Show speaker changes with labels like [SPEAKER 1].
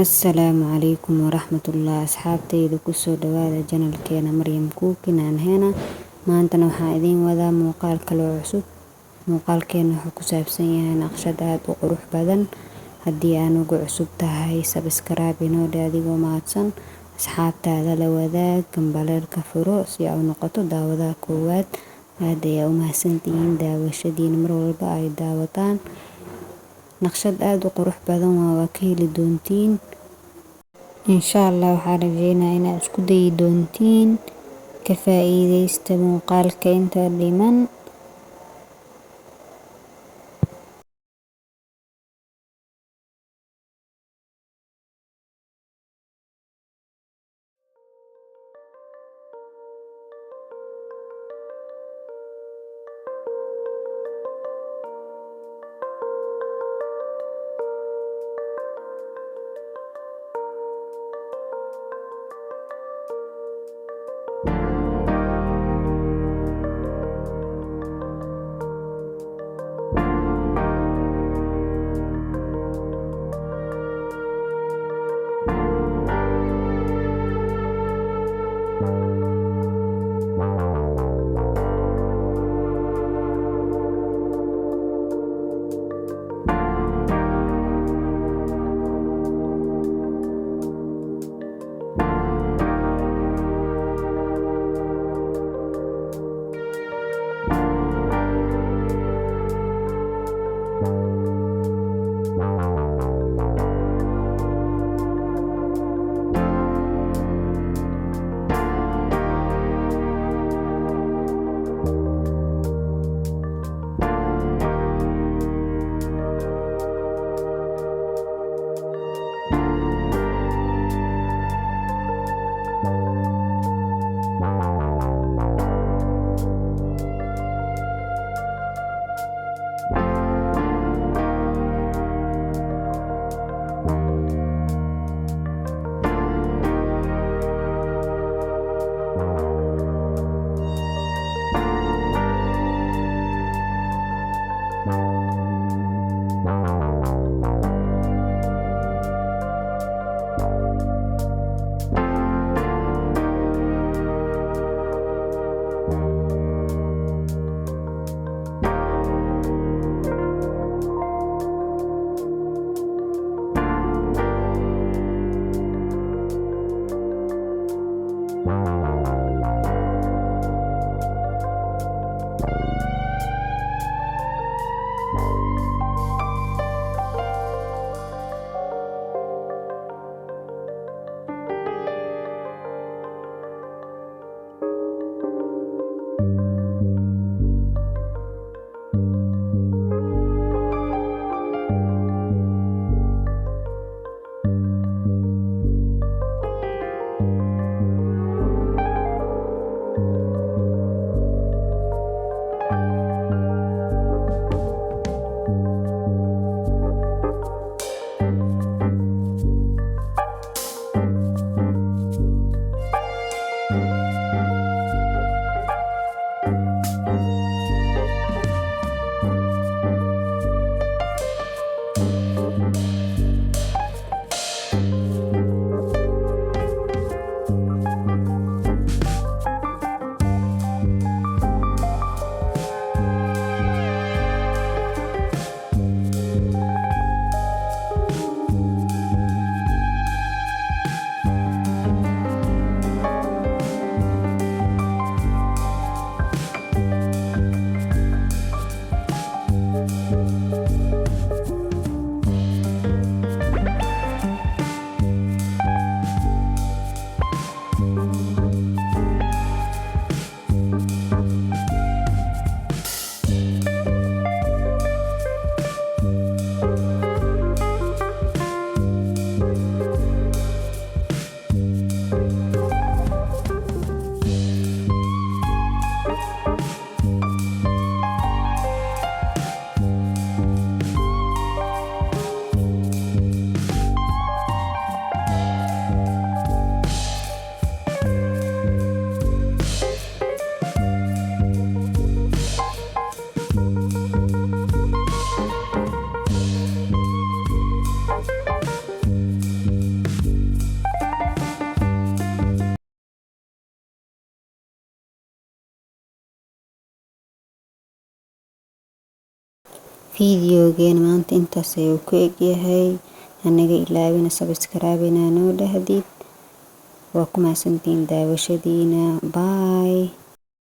[SPEAKER 1] Assalaamu calaykum waraxmatullaah asxabteyda kusoo dhawaada channelkeena Maryam cooking and Henna. Maantana waxaan idiin wadaa muuqaal kale oo cusub. Muuqaalkeena wuxuu ku saabsan yahay naqshad aad u qurux badan. Haddii aan ugu cusub tahay subscribe inoo dhe adigoo mahadsan. Asxaabtaada la wadaag gambaleelka furo si ay u noqoto daawadaha koowaad. Aad ayaa u mahadsantihiin daawashadiina mar walba ay daawataan. naqshad aad u qurux badan waa ka heli doontiin insha Allah. waxaan rajeynayaa inaad isku dayi doontiin ka faa'iideysta muuqaalka inta dhiman. fiidiyogeena maanta intaas ayuu ku egyahay. Anaga ilaawina subscribe inaa noo dhahdid. waa ku mahadsantihiin daawashadiina. Bye.